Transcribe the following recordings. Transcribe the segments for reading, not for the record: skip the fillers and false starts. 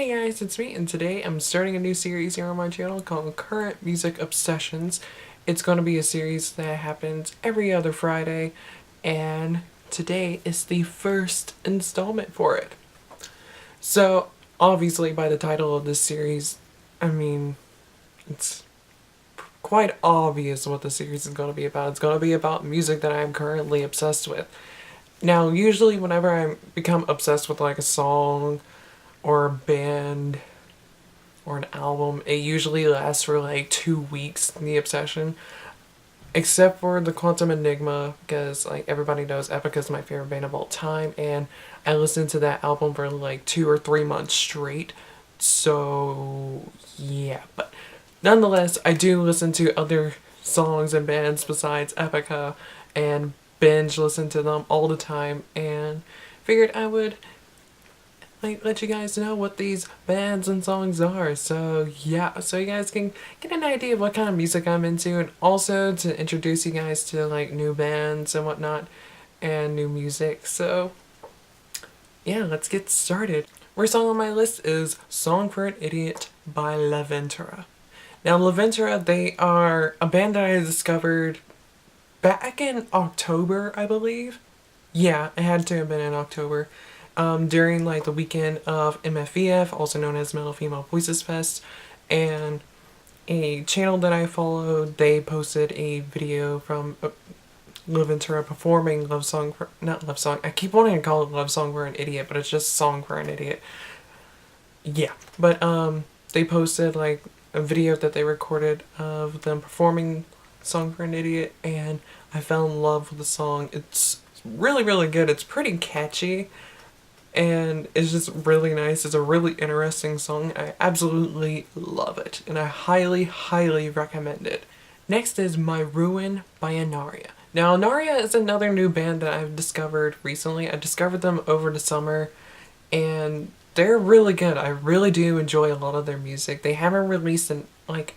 Hey guys, it's me, and today I'm starting a new series here on my channel called Current Music Obsessions. It's going to be a series that happens every other Friday, and today is the first installment for it. So, obviously by the title of this series, it's quite obvious what the series is going to be about. It's going to be about music that I'm currently obsessed with. Now, usually whenever I become obsessed with like a song or a band or an album, it usually lasts for like 2 weeks, the obsession. Except for the Quantum Enigma, because like everybody knows Epica is my favorite band of all time, and I listened to that album for like 2 or 3 months straight. So yeah, but nonetheless, I do listen to other songs and bands besides Epica and binge listen to them all the time, and figured I would let you guys know what these bands and songs are. So yeah, so you guys can get an idea of what kind of music I'm into, and also to introduce you guys to like new bands and whatnot and new music. So yeah, let's get started. First song on my list is Song for an Idiot by La-Ventura. Now La-Ventura, they are a band that I discovered back in October, I believe. Yeah, it had to have been in October. During like the weekend of MFVF, also known as Metal Female Voices Fest, and a channel that I followed, they posted a video from La-Ventura performing Love Song for, not Love Song, I keep wanting to call it Love Song for an Idiot, but it's just Song for an Idiot. Yeah, but they posted like a video that they recorded of them performing Song for an Idiot, and I fell in love with the song. It's really, really good. It's pretty catchy, and it's just really nice. It's a really interesting song. I absolutely love it, and I highly, highly recommend it. Next is My Ruin by Anaria. Now, Anaria is another new band that I've discovered recently. I discovered them over the summer, and they're really good. I really do enjoy a lot of their music. They haven't released like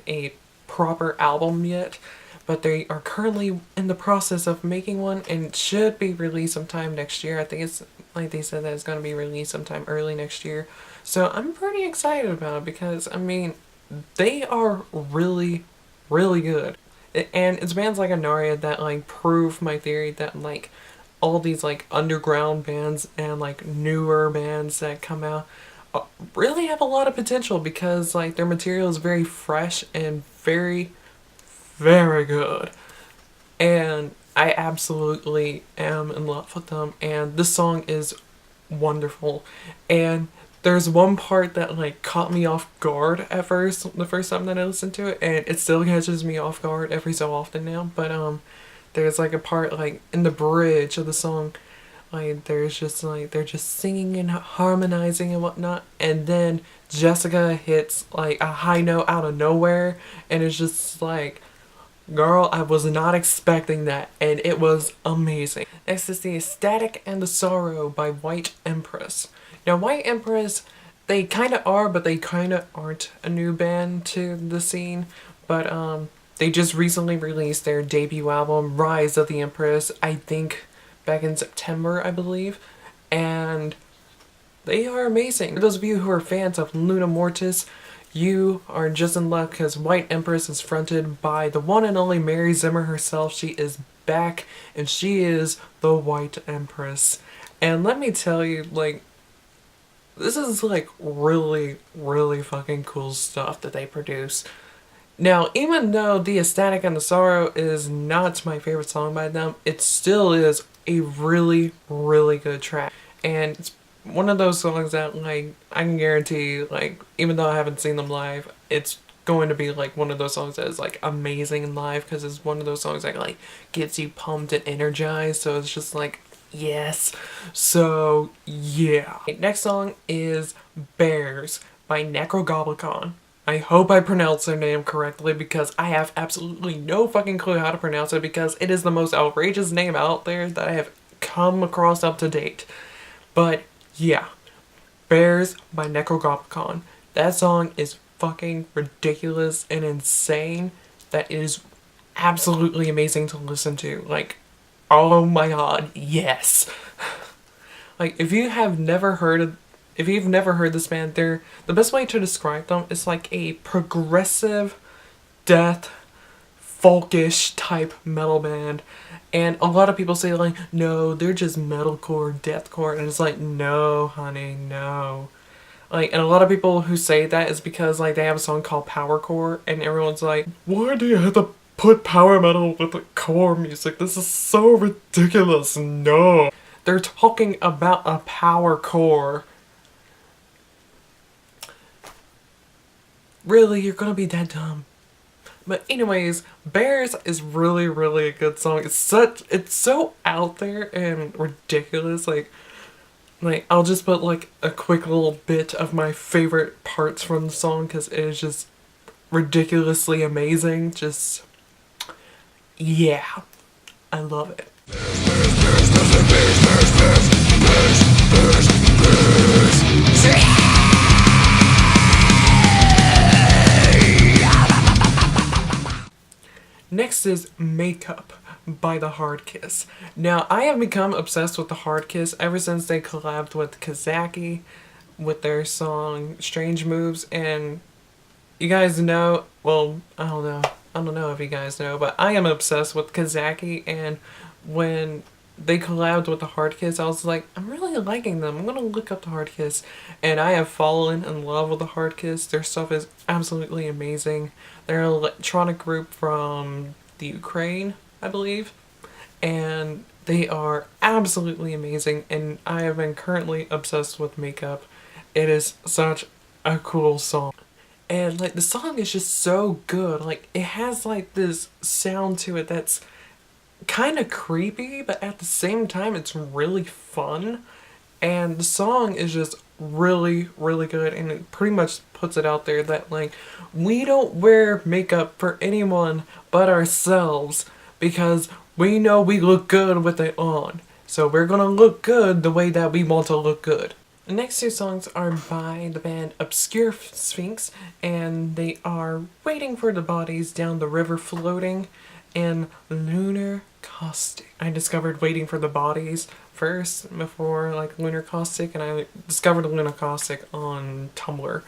a proper album yet, but they are currently in the process of making one, and it should be released sometime next year. I think it's like they said that it's going to be released sometime early next year. So I'm pretty excited about it because, I mean, they are really, really good. And it's bands like Anaria that like prove my theory that like all these like underground bands and like newer bands that come out really have a lot of potential because like their material is very fresh and very, very good. And I absolutely am in love with them, and this song is wonderful. And there's one part that like caught me off guard at first, the first time that I listened to it, and it still catches me off guard every so often now. But there's like a part like in the bridge of the song, like there's just like they're just singing and harmonizing and whatnot, and then Jessica hits like a high note out of nowhere, and it's just like, girl, I was not expecting that, and it was amazing. Next is The Ecstatic and the Sorrow by White Empress. Now, White Empress, they kind of are, but they kind of aren't a new band to the scene. But they just recently released their debut album, Rise of the Empress, I think back in September, I believe. And they are amazing. For those of you who are fans of Luna Mortis, you are just in luck because White Empress is fronted by the one and only Mary Zimmer herself. She is back, and she is the White Empress. And let me tell you, like, this is like really, really fucking cool stuff that they produce. Now, even though The Ecstatic and the Sorrow is not my favorite song by them, it still is a really, really good track. And it's one of those songs that, like, I can guarantee, like, even though I haven't seen them live, it's going to be, like, one of those songs that is, like, amazing in live, because it's one of those songs that, like, gets you pumped and energized, so it's just, like, yes. So, yeah. Next song is Bears by Necrogoblicon. I hope I pronounced their name correctly because I have absolutely no fucking clue how to pronounce it because it is the most outrageous name out there that I have come across up to date. But yeah, Bears by Necrogoblicon. That song is fucking ridiculous and insane. That is absolutely amazing to listen to. Like, oh my god, yes. Like, if you have never heard If you've never heard this band, they're the best way to describe them is like a progressive death folkish type metal band. And a lot of people say like, no, they're just metalcore, deathcore, and it's like, no, honey, no. Like, and a lot of people who say that is because like they have a song called Powercore, and everyone's like, why do you have to put power metal with the core music? This is so ridiculous. No. They're talking about a power core. Really, you're gonna be that dumb? But anyways, Bears is really, really a good song. It's so out there and ridiculous. Like I'll just put like a quick little bit of my favorite parts from the song because it is just ridiculously amazing. Just, yeah, I love it. Next is Makeup by the Hard Kiss. Now, I have become obsessed with the Hard Kiss ever since they collabed with Kazaki with their song Strange Moves. And you guys know, well, I don't know if you guys know, but I am obsessed with Kazaki. And when they collabed with the Hard Kiss, I was like, I'm really liking them. I'm gonna look up the Hard Kiss. And I have fallen in love with the Hard Kiss. Their stuff is absolutely amazing. They're an electronic group from the Ukraine, I believe. And they are absolutely amazing. And I have been currently obsessed with Makeup. It is such a cool song. And like the song is just so good. Like it has like this sound to it that's kind of creepy, but at the same time it's really fun. And the song is just really, really good, and it pretty much puts it out there that like we don't wear makeup for anyone but ourselves because we know we look good with it on. So we're gonna look good the way that we want to look good. The next two songs are by the band Obscure Sphinx, and they are Waiting for the Bodies Down the River Floating and Lunar Caustic. I discovered Waiting for the Bodies first before like Lunar Caustic, and I discovered Lunar Caustic on Tumblr.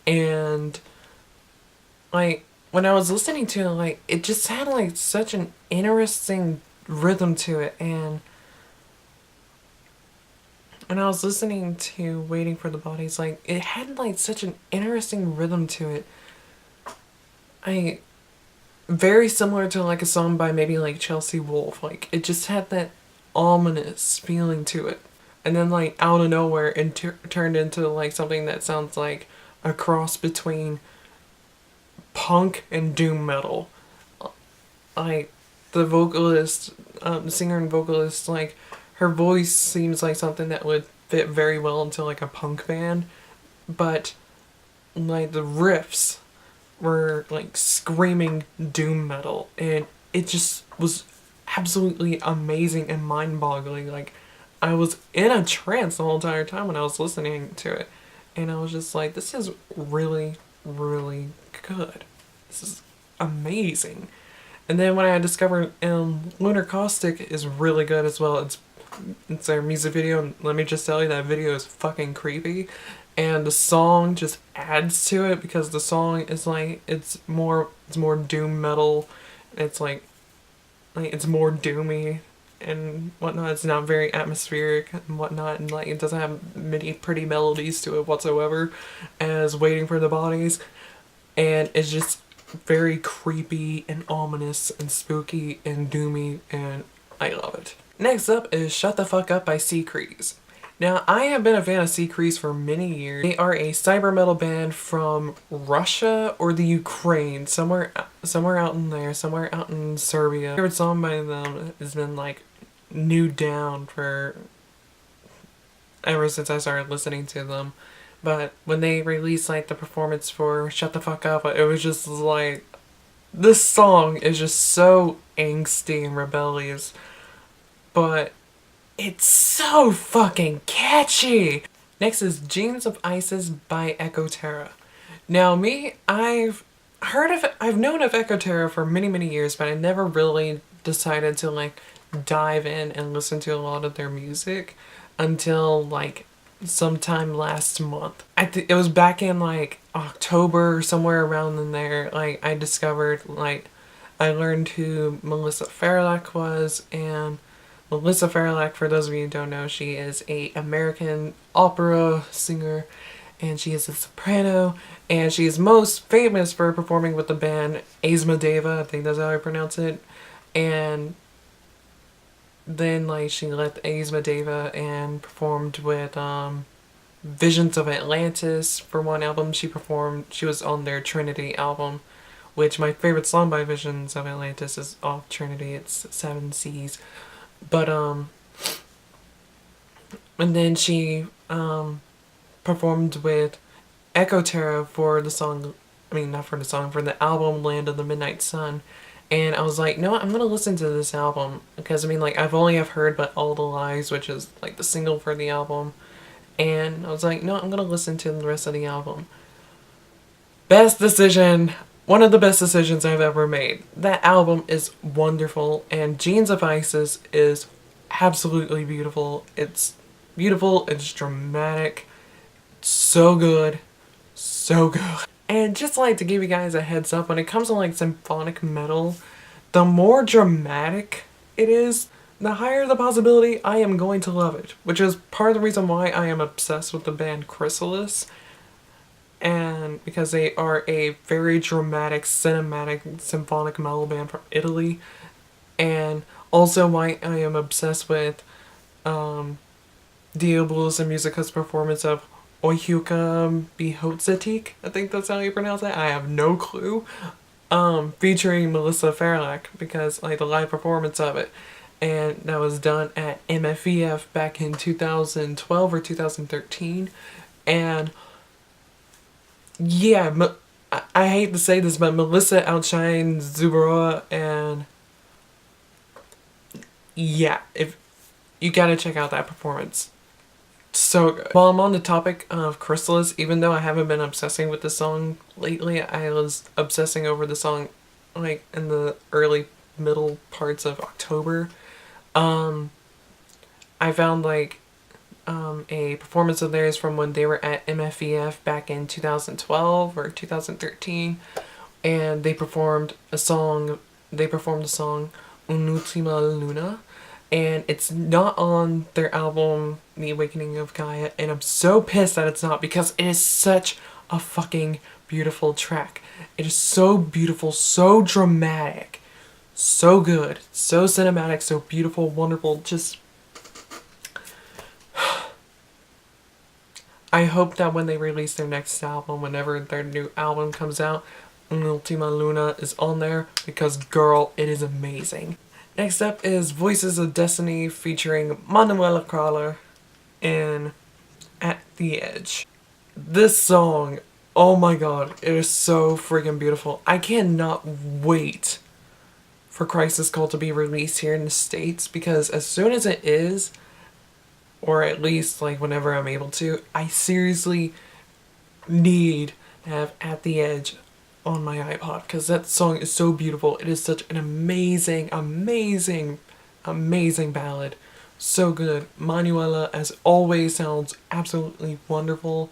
And like when I was listening to it, like it just had like such an interesting rhythm to it, and I was listening to Waiting for the Bodies, like it had like such an interesting rhythm to it. Very similar to like a song by maybe like Chelsea Wolfe. Like it just had that ominous feeling to it. And then like out of nowhere it turned into like something that sounds like a cross between punk and doom metal. Like the vocalist, singer and vocalist, like her voice seems like something that would fit very well into like a punk band, but like the riffs were like screaming doom metal, and it just was absolutely amazing and mind-boggling. Like I was in a trance the whole entire time when I was listening to it, and I was just like, this is really, really good. This is amazing. And then when I discovered Lunar Caustic is really good as well. It's their music video, and let me just tell you, that video is fucking creepy. And the song just adds to it because the song is like it's more doom metal. It's like it's more doomy and whatnot. It's not very atmospheric and whatnot, and like it doesn't have many pretty melodies to it whatsoever as Waiting for the Bodies. And it's just very creepy and ominous and spooky and doomy, and I love it. Next up is Shut the Fuck Up by Seacrease. Now, I have been a fan of Seacrease for many years. They are a cyber metal band from Russia or the Ukraine, somewhere out in there, somewhere out in Serbia. My favorite song by them has been like New Down for ever since I started listening to them. But when they released like the performance for Shut the Fuck Up, it was just like, this song is just so angsty and rebellious, but it's so fucking catchy! Next is Genes of Isis by Echo Terra. Now me, I've known of Echo Terra for many, many years, but I never really decided to like dive in and listen to a lot of their music until like sometime last month. It was back in like October or somewhere around in there. Like I discovered, like I learned who Melissa Fairlack was, and Melissa Fairlack, for those of you who don't know, she is a American opera singer, and she is a soprano, and she is most famous for performing with the band Asmodeva, I think that's how I pronounce it, and then like she left Asmodeva and performed with Visions of Atlantis for one album. She was on their Trinity album, which my favorite song by Visions of Atlantis is off Trinity. It's Seven Seas. But and then she performed with Echo Terra for the song, I mean not for the song, for the album Land of the Midnight Sun. And I was like, no, I'm gonna listen to this album because I mean like I've only have heard but All the Lies, which is like the single for the album. And I was like, no, I'm gonna listen to the rest of the album. Best decision, one of the best decisions I've ever made. That album is wonderful, and Genes of Isis is absolutely beautiful. It's beautiful, it's dramatic, so good, so good. And just like to give you guys a heads up, when it comes to like symphonic metal, the more dramatic it is, the higher the possibility I am going to love it. Which is part of the reason why I am obsessed with the band Chrysalis. And because they are a very dramatic, cinematic, symphonic metal band from Italy. And also why I am obsessed with Diabolus and Musica's performance of Ohyuka Bihotzetik. I think that's how you pronounce it. I have no clue. Featuring Melissa Fairlack, because like the live performance of it. And that was done at MFEF back in 2012 or 2013. And yeah, I hate to say this, but Melissa outshines Zubaroa, and yeah, if you gotta check out that performance. So good. While I'm on the topic of Chrysalis, even though I haven't been obsessing with the song lately, I was obsessing over the song like in the early middle parts of October. I found like a performance of theirs from when they were at MFEF back in 2012 or 2013, and they performed a song. They performed the song Un'ultima Luna, and it's not on their album The Awakening of Gaia, and I'm so pissed that it's not, because it is such a fucking beautiful track. It is so beautiful, so dramatic, so good, so cinematic, so beautiful, wonderful, just... I hope that when they release their next album, whenever their new album comes out, Ultima Luna is on there, because girl, it is amazing. Next up is Voices of Destiny featuring Manuela Crawler in At the Edge. This song, oh my god, it is so freaking beautiful. I cannot wait for Crisis Call to be released here in the States, because as soon as it is, or at least like whenever I'm able to, I seriously need to have At the Edge on my iPod, because that song is so beautiful. It is such an amazing, amazing, amazing ballad. So good. Manuela, as always, sounds absolutely wonderful,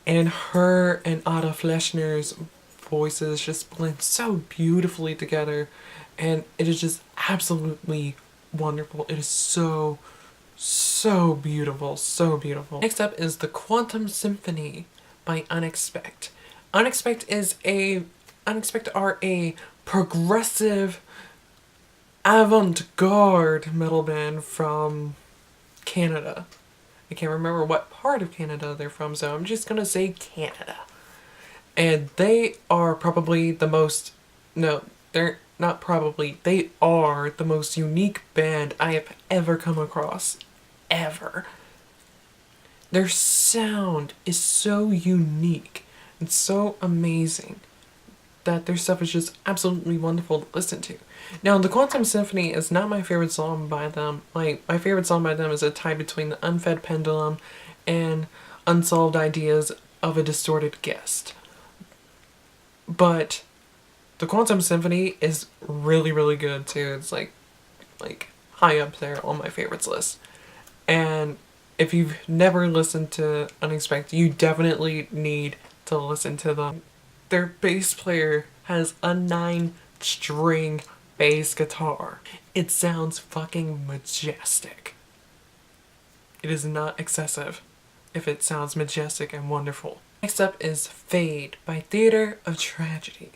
and her and Ada Fleschner's voices just blend so beautifully together, and it is just absolutely wonderful. It is so, so beautiful, so beautiful. Next up is The Quantum Symphony by Unexpect. Unexpect are a progressive avant-garde metal band from Canada. I can't remember what part of Canada they're from, so I'm just gonna say Canada. And they are probably the most... No, they're not probably. They are the most unique band I have ever come across. Ever. Their sound is so unique and so amazing that their stuff is just absolutely wonderful to listen to. Now, The Quantum Symphony is not my favorite song by them. Like, my favorite song by them is a tie between The Unfed Pendulum and Unsolved Ideas of a Distorted Guest. But The Quantum Symphony is really, really good too. It's like high up there on my favorites list. And if you've never listened to Unexpect, you definitely need to listen to them. Their bass player has a 9-string bass guitar. It sounds fucking majestic. It is not excessive if it sounds majestic and wonderful. Next up is Fade by Theater of Tragedy.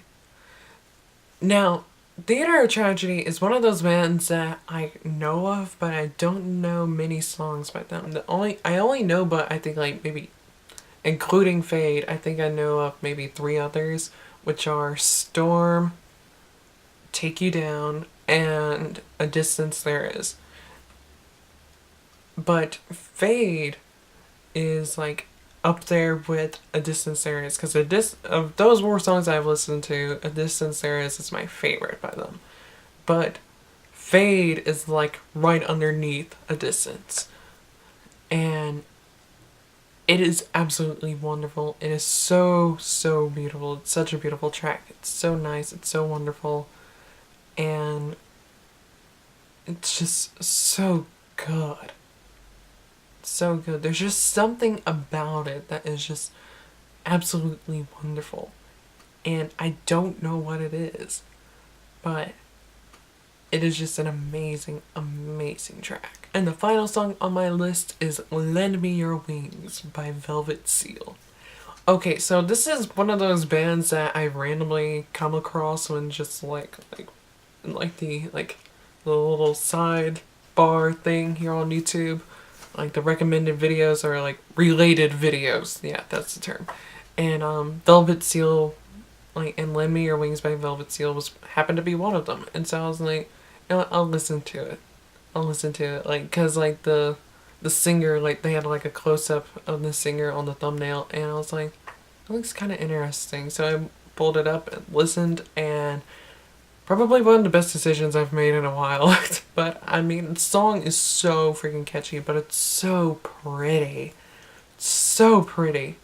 Now, Theater of Tragedy is one of those bands that I know of, but I don't know many songs by them. I only know, but I think like maybe, including Fade, I think I know of maybe 3 others, which are Storm, Take You Down, and A Distance There Is. But Fade is like up there with A Distance There Is, because of those 4 songs I've listened to, A Distance There Is my favorite by them. But Fade is like right underneath A Distance. And it is absolutely wonderful. It is so, so beautiful. It's such a beautiful track. It's so nice. It's so wonderful. And it's just so good. So good. There's just something about it that is just absolutely wonderful. And I don't know what it is, but it is just an amazing, amazing track. And the final song on my list is Lend Me Your Wings by Velvet Seal. Okay, so this is one of those bands that I randomly come across when just like the little sidebar thing here on YouTube. Like the recommended videos or like related videos. Yeah, that's the term. And Velvet Seal, like, and Lend Me Your Wings by Velvet Seal happened to be one of them. And so I was like, you know what, I'll listen to it. Like, cause like the singer, like they had like a close up of the singer on the thumbnail, and I was like, it looks kind of interesting. So I pulled it up and listened, and probably one of the best decisions I've made in a while. But I mean, the song is so freaking catchy, but it's so pretty. So pretty.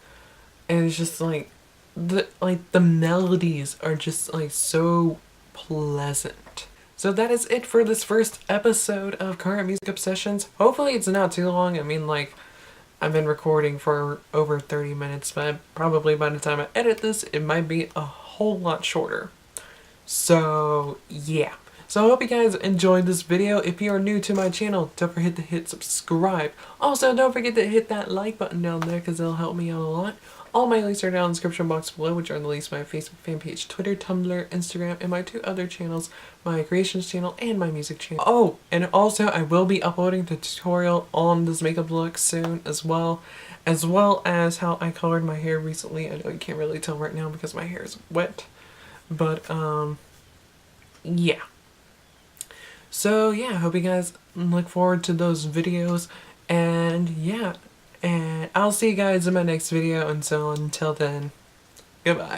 And it's just like the melodies are just like so pleasant. So that is it for this first episode of Current Music Obsessions. Hopefully it's not too long. I mean, like, I've been recording for over 30 minutes, but probably by the time I edit this, it might be a whole lot shorter. So, yeah. So I hope you guys enjoyed this video. If you are new to my channel, don't forget to hit subscribe. Also, don't forget to hit that like button down there because it'll help me out a lot. All my links are down in the description box below, which are the links to my Facebook fan page, Twitter, Tumblr, Instagram, and my 2 other channels, my creations channel and my music channel. Oh, and also I will be uploading the tutorial on this makeup look soon as well as how I colored my hair recently. I know you can't really tell right now because my hair is wet. But, yeah. So, yeah, I hope you guys look forward to those videos. And, yeah. And I'll see you guys in my next video. And so, until then, goodbye.